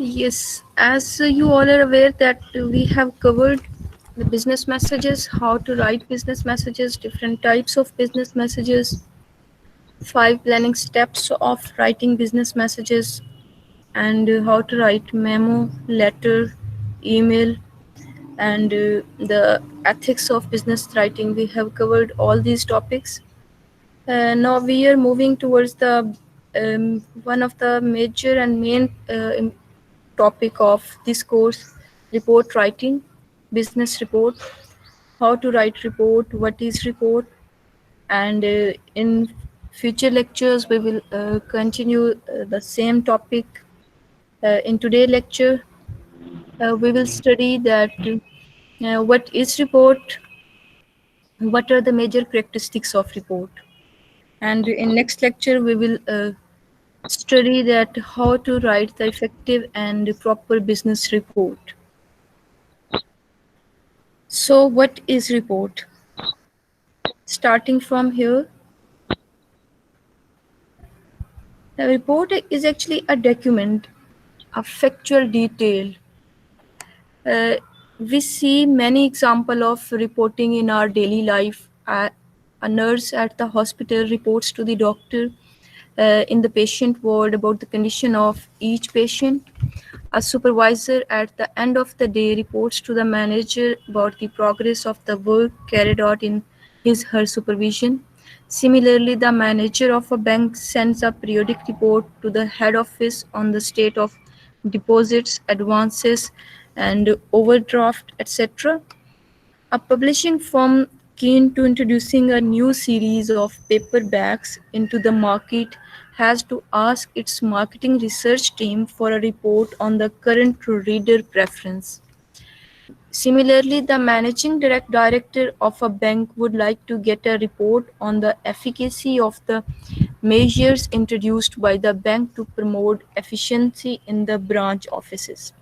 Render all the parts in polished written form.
Yes, as you all are aware that we have covered the business messages, how to write business messages, different types of business messages, five planning steps of writing business messages, and how to write memo, letter, email, and the ethics of business writing. We have covered all these topics. Now we are moving towards the one of the major and main topic of this course, report writing, business report, how to write report, what is report, and in future lectures we will continue the same topic. In today's lecture, we will study that what is report, what are the major characteristics of report, and in next lecture we will study that how to write the effective and proper business report. So what is report? Starting from here, a report is actually a document, a factual detail. Uh, we see many example of reporting in our daily life. A nurse at the hospital reports to the doctor in the patient ward about the condition of each patient. A supervisor at the end of the day reports to the manager about the progress of the work carried out in his her supervision. Similarly, the manager of a bank sends a periodic report to the head office on the state of deposits, advances, and overdraft, etc. A publishing firm keen to introducing a new series of paperbacks into the market has to ask its marketing research team for a report on the current reader preference. Similarly, the director of a bank would like to get a report on the efficacy of the measures introduced by the bank to promote efficiency in the branch offices.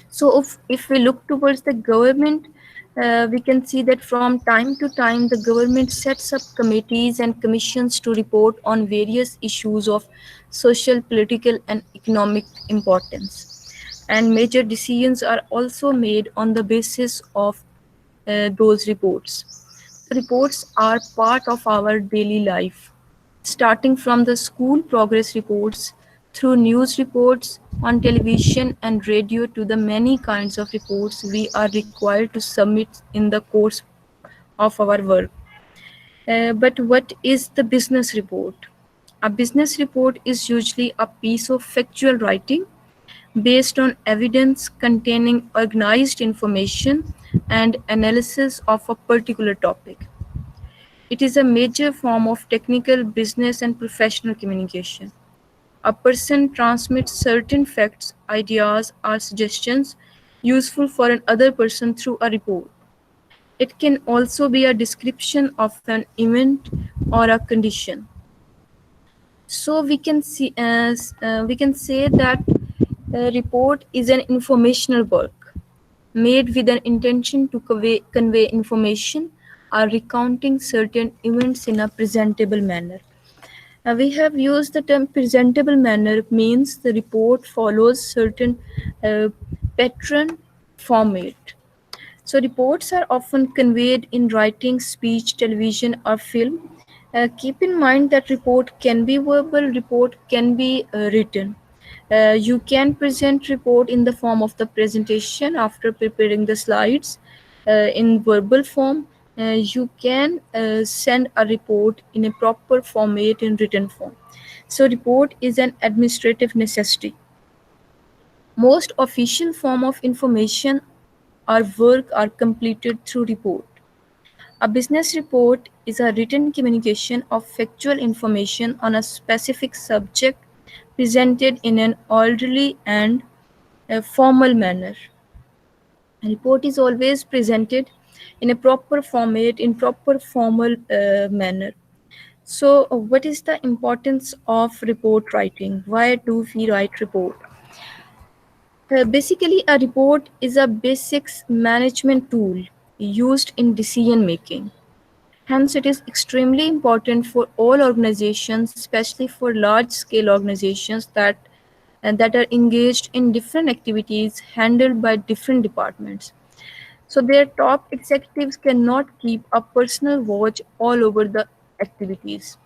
So if we look towards the government, we can see that from time to time the government sets up committees and commissions to report on various issues of social, political, and economic importance. And major decisions are also made on the basis of those reports. Reports are part of our daily life, starting from the school progress reports, through news reports on television and radio to the many kinds of reports we are required to submit in the course of our work. But what is the business report? A business report is usually a piece of factual writing based on evidence containing organized information and analysis of a particular topic. It is a major form of technical, business, and professional communication. A person transmits certain facts, ideas, or suggestions useful for another person through a report. It can also be a description of an event or a condition. So we can say that a report is an informational work made with an intention to convey information or recounting certain events in a presentable manner. We have used the term presentable manner means the report follows certain uh, pattern format. So reports are often conveyed in writing, speech, television, or film. Keep in mind that report can be verbal, report can be written. You can present report in the form of the presentation after preparing the slides. In verbal form, you can send a report in a proper format in written form. So report is an administrative necessity. Most official form of information or work are completed through report. A business report is a written communication of factual information on a specific subject presented in an orderly and formal manner. A report is always presented in a proper format, in proper formal manner. So, what is the importance of report writing? Why do we write report? Basically, a report is a basics management tool used in decision making. Hence, it is extremely important for all organizations, especially for large scale organizations, that and that are engaged in different activities handled by different departments. So their top executives cannot keep a personal watch all over the activities.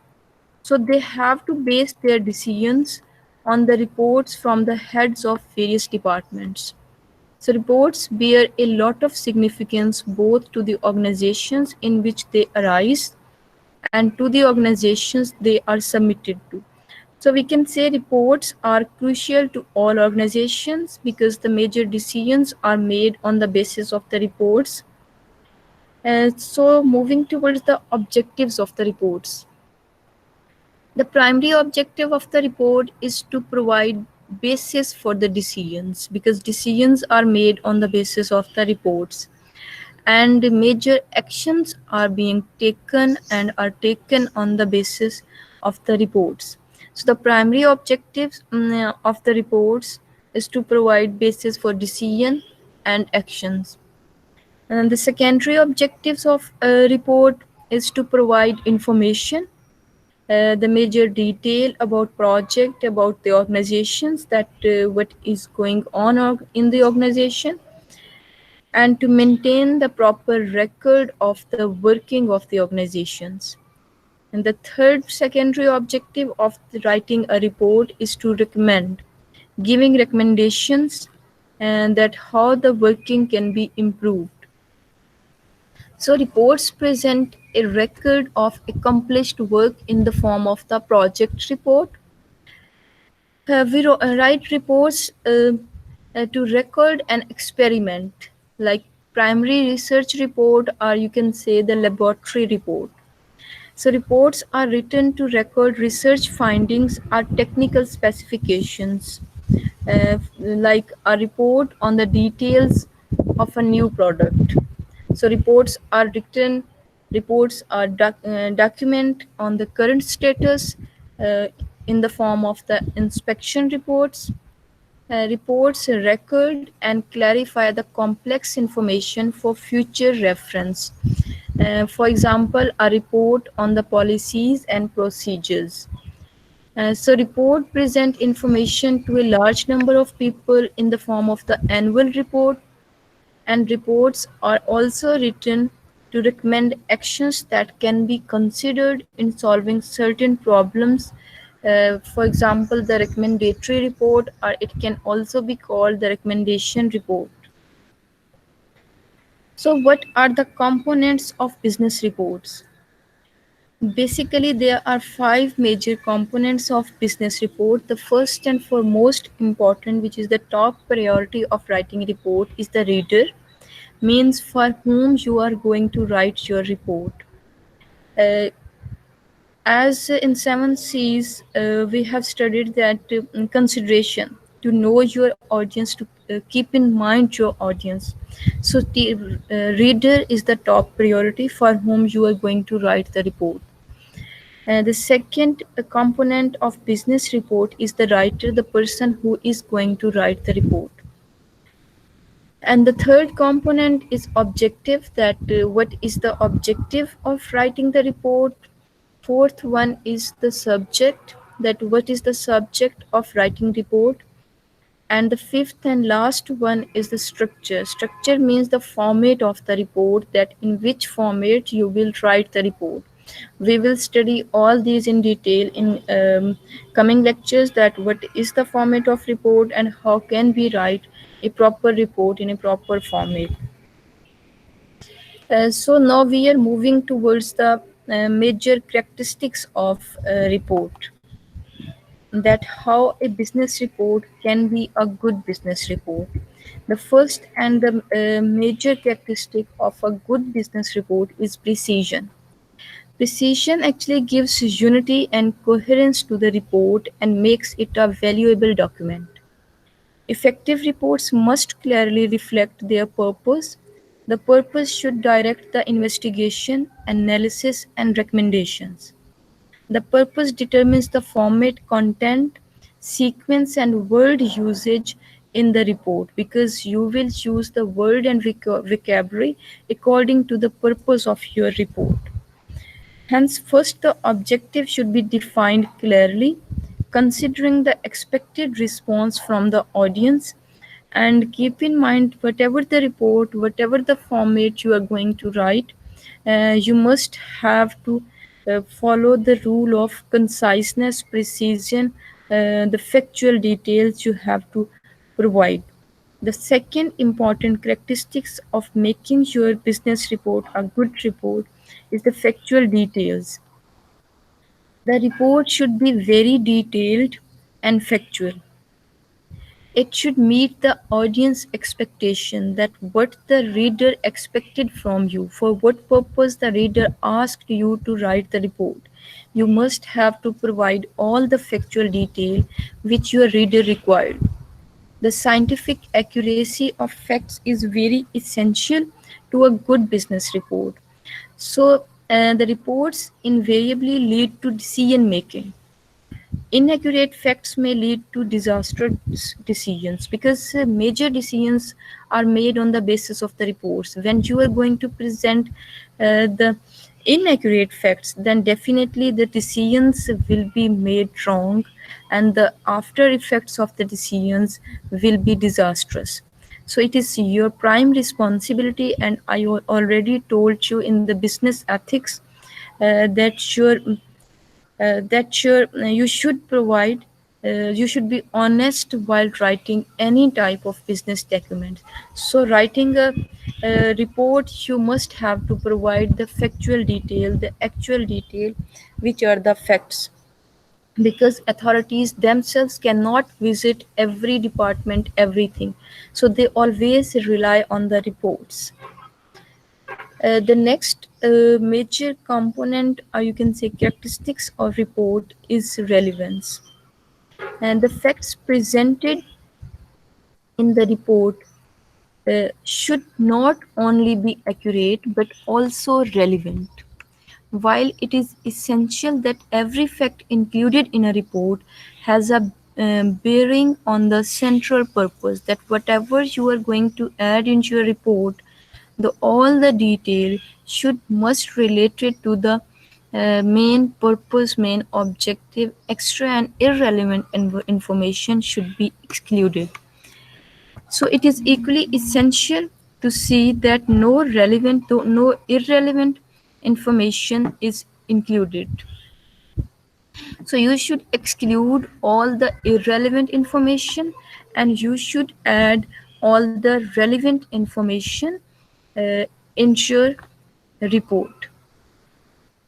So they have to base their decisions on the reports from the heads of various departments. So reports bear a lot of significance both to the organizations in which they arise and to the organizations they are submitted to. So we can say reports are crucial to all organizations because the major decisions are made on the basis of the reports. So moving towards the objectives of the reports. The primary objective of the report is to provide basis for the decisions because decisions are made on the basis of the reports and major actions are being taken and are taken on the basis of the reports. So the primary objectives of the reports is to provide basis for decision and actions. And the secondary objectives of a report is to provide information, the major detail about project, about the organizations, that what is going on in the organization, and to maintain the proper record of the working of the organizations. And the third secondary objective of writing a report is to recommend, giving recommendations and that how the working can be improved. So reports present a record of accomplished work in the form of the project report. We write reports to record an experiment, like primary research report, or you can say the laboratory report. So reports are written to record research findings or technical specifications, like a report on the details of a new product. So reports are document on the current status uh, in the form of the inspection reports. Reports record and clarify the complex information for future reference. For example, a report on the policies and procedures. So report present information to a large number of people in the form of the annual report, and reports are also written to recommend actions that can be considered in solving certain problems. For example, the recommendatory report, or it can also be called the recommendation report. So what are the components of business reports? Basically, there are five major components of business report. The first and foremost important, which is the top priority of writing report, is the reader, means for whom you are going to write your report. Uh, as in 7 C's, we have studied that consideration, to know your audience, to keep in mind your audience. So the reader is the top priority for whom you are going to write the report. The second component of business report is the writer, the person who is going to write the report. And the third component is objective, that what is the objective of writing the report. Fourth one is the subject, that what is the subject of writing report. And the fifth and last one is the structure. Structure means the format of the report, that in which format you will write the report. We will study all these in detail in coming lectures, that what is the format of report and how can we write a proper report in a proper format. So now we are moving towards the major characteristics of report, that how a business report can be a good business report. The first and the major characteristic of a good business report is precision. Precision actually gives unity and coherence to the report and makes it a valuable document. Effective reports must clearly reflect their purpose. The purpose should direct the investigation, analysis, and recommendations. The purpose determines the format, content, sequence, and word usage in the report, because you will use the word and vocabulary according to the purpose of your report. Hence, first the objective should be defined clearly. considering the expected response from the audience. And keep in mind, whatever the report, whatever the format you are going to write, you must have to follow the rule of conciseness, precision, the factual details you have to provide. The second important characteristics of making your business report a good report is the factual details. The report should be very detailed and factual. It should meet the audience expectation, that what the reader expected from you, for what purpose the reader asked you to write the report. You must have to provide all the factual detail which your reader required. The scientific accuracy of facts is very essential to a good business report. So, the reports invariably lead to decision making. Inaccurate facts may lead to disastrous decisions, because major decisions are made on the basis of the reports. When you are going to present the inaccurate facts, then definitely the decisions will be made wrong, and the after effects of the decisions will be disastrous. So it is your prime responsibility, and I already told you in the business ethics that you should provide, you should be honest while writing any type of business document. So writing a report, you must have to provide the factual detail, the actual detail, which are the facts, because authorities themselves cannot visit every department, everything. So they always rely on the reports. The next major component, or you can say characteristics of report, is relevance. And the facts presented in the report should not only be accurate but also relevant. While it is essential that every fact included in a report has a bearing on the central purpose, that whatever you are going to add into your report, all the detail should must related to the main purpose, main objective. Extra and irrelevant information should be excluded. So it is equally essential to see that no irrelevant information is included. So you should exclude all the irrelevant information, and you should add all the relevant information uh, in your report.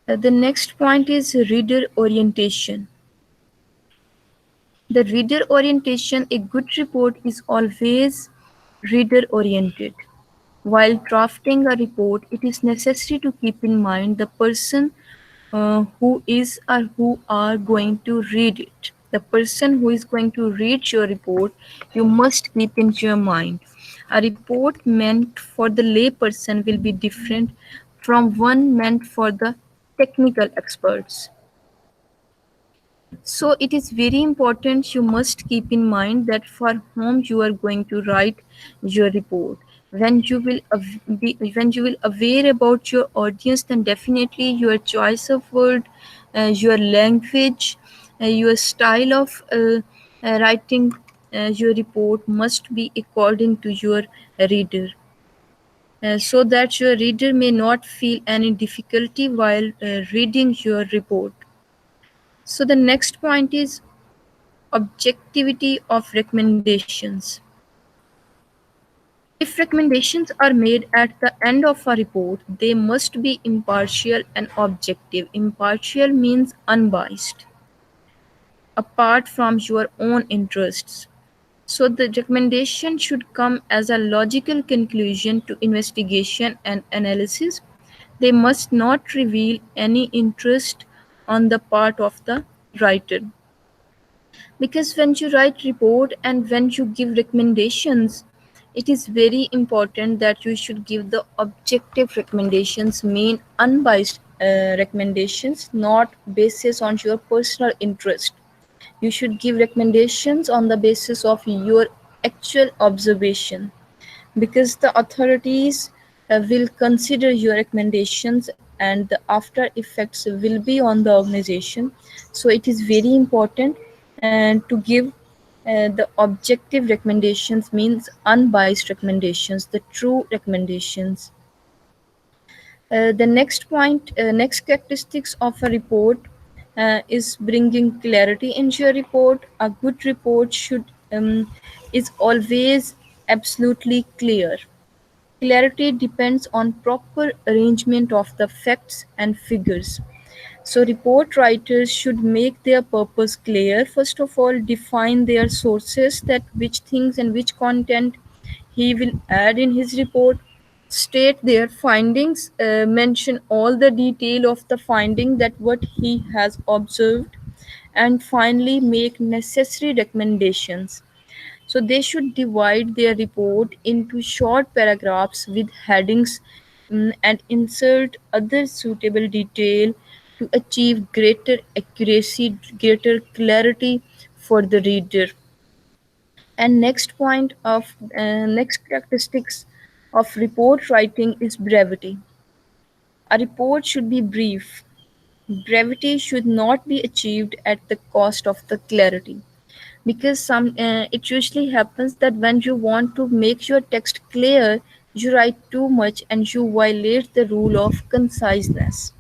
The next point is reader orientation. The reader orientation, a good report is always reader oriented. While drafting a report, it is necessary to keep in mind the person who is or who are going to read it. The person who is going to read your report, you must keep in your mind. A report meant for the lay person will be different from one meant for the technical experts. So it is very important, you must keep in mind that for whom you are going to write your report. When you will aware about your audience, then definitely your choice of word, your language, your style of writing your report must be according to your reader, so that your reader may not feel any difficulty while reading your report. So the next point is objectivity of recommendations. If recommendations are made at the end of a report, they must be impartial and objective. Impartial means unbiased, apart from your own interests. So the recommendation should come as a logical conclusion to investigation and analysis. They must not reveal any interest on the part of the writer. Because when you write report and when you give recommendations, it is very important that you should give the objective recommendations, mean unbiased recommendations, not basis on your personal interest. You should give recommendations on the basis of your actual observation, because the authorities will consider your recommendations and the after effects will be on the organization. So it is very important and to give the objective recommendations means unbiased recommendations, the true recommendations. The next point, next characteristics of a report is bringing clarity into your report. A good report should is always absolutely clear. Clarity depends on proper arrangement of the facts and figures. So report writers should make their purpose clear. First of all, define their sources, that which things and which content he will add in his report. State their findings, mention all the detail of the finding, that what he has observed, and finally make necessary recommendations. So they should divide their report into short paragraphs with headings, and insert other suitable detail to achieve greater accuracy, greater clarity for the reader. And next point of next characteristics of report writing is brevity. A report should be brief. Brevity should not be achieved at the cost of the clarity, because it usually happens that when you want to make your text clear, you write too much and you violate the rule of conciseness.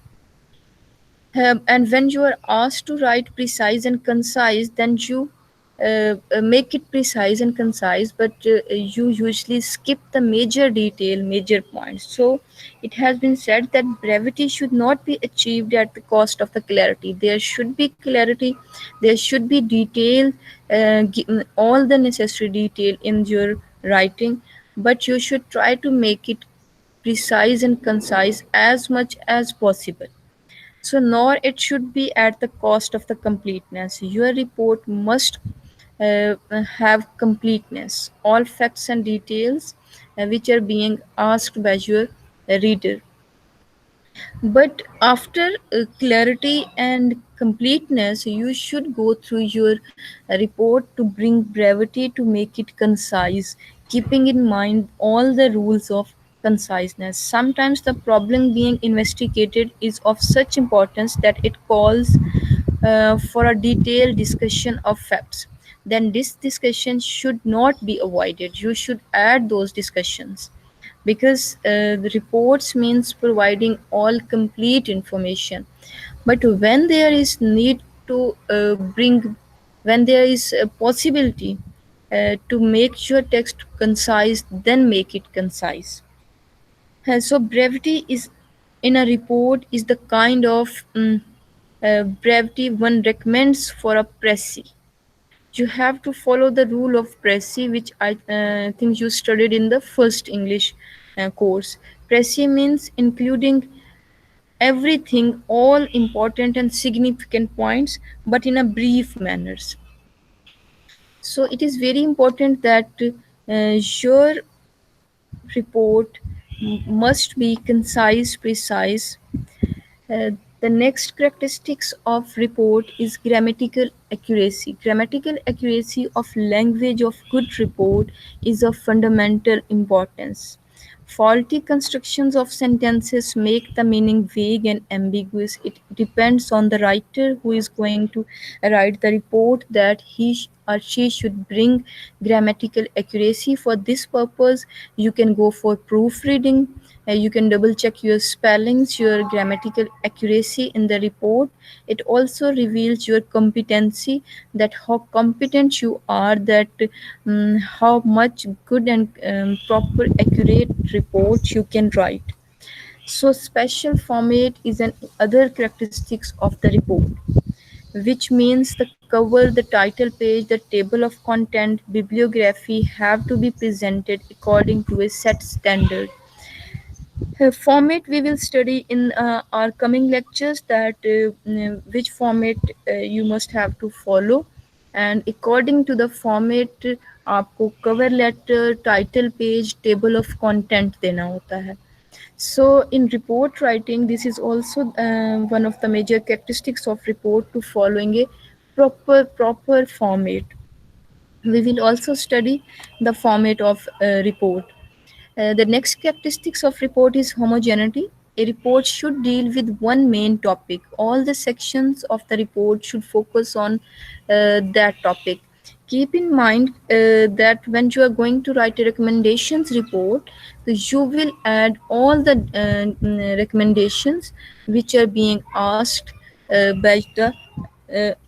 And when you are asked to write precise and concise, then you make it precise and concise, but you usually skip the major detail, major points. So it has been said that brevity should not be achieved at the cost of the clarity. There should be clarity, there should be detail, all the necessary detail in your writing, but you should try to make it precise and concise as much as possible. So, nor it should be at the cost of the completeness. Your report must have completeness, all facts and details which are being asked by your reader. But after clarity and completeness, you should go through your report to bring brevity, to make it concise, keeping in mind all the rules of conciseness. Sometimes the problem being investigated is of such importance that it calls for a detailed discussion of facts. Then this discussion should not be avoided. You should add those discussions, because the reports means providing all complete information. But when there is need to bring, when there is a possibility to make your text concise, then make it concise. So brevity is in a report is the kind of brevity one recommends for a pressy. You have to follow the rule of Pressy, which I think you studied in the first English course. Pressy means including everything, all important and significant points, but in a brief manners. So it is very important that your report must be concise, precise. The next characteristics of report is grammatical accuracy. Grammatical accuracy of language of good report is of fundamental importance. Faulty constructions of sentences make the meaning vague and ambiguous. It depends on the writer who is going to write the report that or she should bring grammatical accuracy. For this purpose, you can go for proofreading. You can double check your spellings, your grammatical accuracy in the report. It also reveals your competency, that how competent you are, that how much good and proper accurate report you can write. So special format is an other characteristics of the report, which means the cover, the title page, the table of content, bibliography have to be presented according to a set standard. Format we will study in our coming lectures, that which format you must have to follow, and according to the format आपको cover letter, title page, table of content देना होता है. So in report writing, this is also one of the major characteristics of report, to following a proper format. We will also study the format of report. The next characteristics of report is homogeneity. A report should deal with one main topic. All the sections of the report should focus on that topic. Keep in mind that when you are going to write a recommendations report, you will add all the recommendations which are being asked by the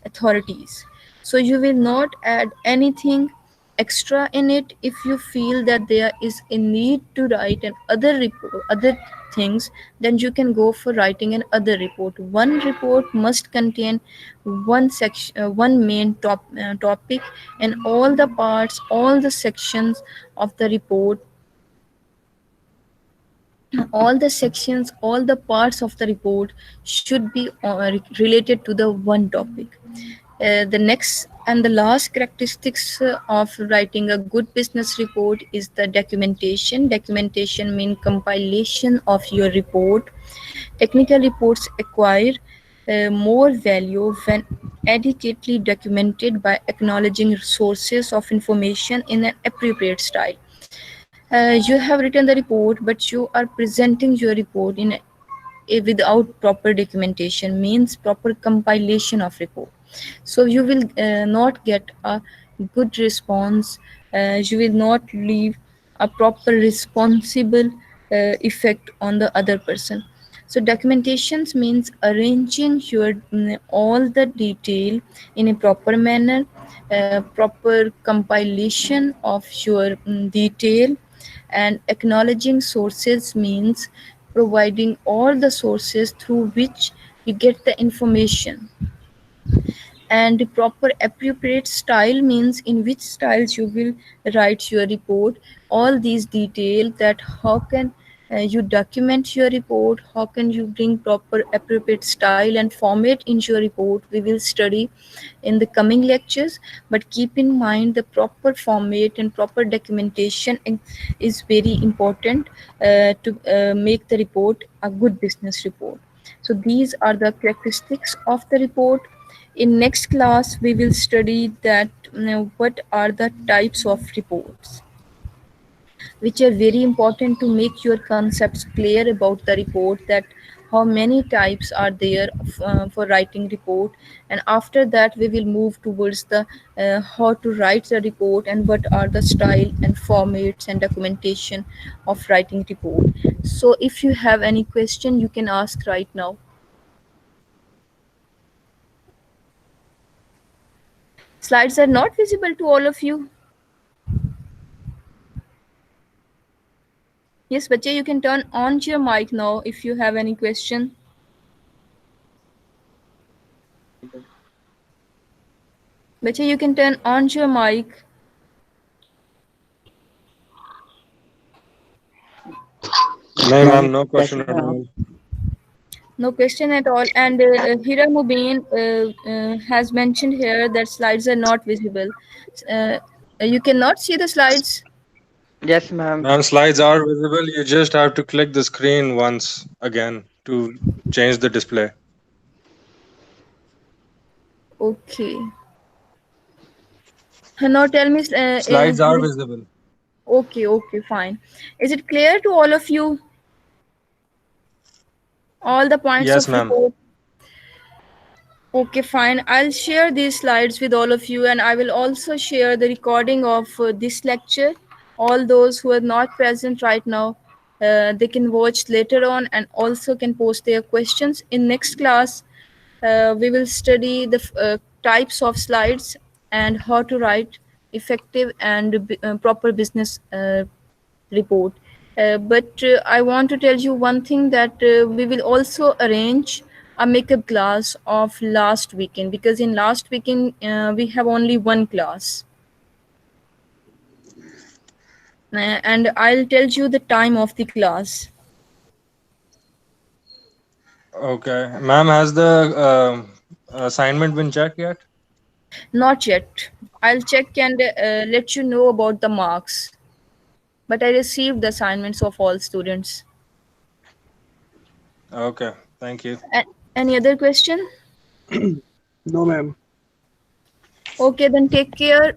authorities. So you will not add anything extra in it. If you feel that there is a need to write an other report, other things, then you can go for writing an other report. One report must contain one section, one main topic, and all the parts, all the sections of the report, all the sections, all the parts of the report should be related to the one topic. The next and the last characteristics of writing a good business report is the documentation. Documentation means compilation of your report. Technical reports acquire more value when adequately documented by acknowledging sources of information in an appropriate style. You have written the report, but you are presenting your report in without proper documentation, means proper compilation of report. So you will not get a good response. You will not leave a proper responsible effect on the other person. So documentations means arranging your all the detail in a proper manner, proper compilation of your detail, and acknowledging sources means providing all the sources through which you get the information. And the proper appropriate style means in which styles you will write your report. All these detail that how can you document your report, how can you bring proper appropriate style and format in your report, we will study in the coming lectures. But keep in mind the proper format and proper documentation is very important to make the report a good business report. So these are the characteristics of the report. In next class, we will study that what are the types of reports, which are very important to make your concepts clear about the report, that how many types are there for writing report. And after that we will move towards the how to write the report and what are the style and formats and documentation of writing report. So if you have any question, you can ask right now. Slides are not visible to all of you. Yes, Bache, you can turn on your mic now if you have any question. Bache, you can turn on your mic. No, ma'am, Ma'am, no question question at all. No question at all. And Hira Mubin has mentioned here that slides are not visible. Uh, you cannot see the slides. Yes, ma'am. Ma'am, slides are visible. You just have to click the screen once again to change the display. Okay. Now tell me, Slides are visible. okay, okay, fine. Is it clear to all of you? All the points Yes, of ma'am. report? Okay, fine. I'll share these slides with all of you, and I will also share the recording of this lecture. All those who are not present right now, they can watch later on and also can post their questions. In next class, we will study the types of slides and how to write effective and proper business report. But I want to tell you one thing, that we will also arrange a makeup class of last weekend, because in last weekend we have only one class. And I'll tell you the time of the class. Okay. Ma'am, has the assignment been checked yet? Not yet. I'll check and let you know about the marks. But I received the assignments of all students. Okay. Thank you. Any other question? No, ma'am. Okay, then take care,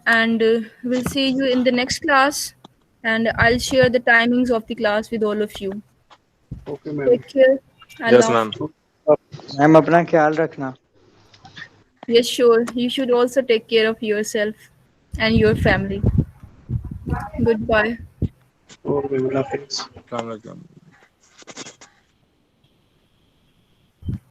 and we'll see you in the next class. And I'll share the timings of the class with all of you. Okay, ma'am. Take care. Yes, Allah. ma'am. Ma'am अपना ख्याल रखना. Yes, sure. You should also take care of yourself and your family. Goodbye. Okay, ma'am. Allah Hafiz. Assalamu alaikum.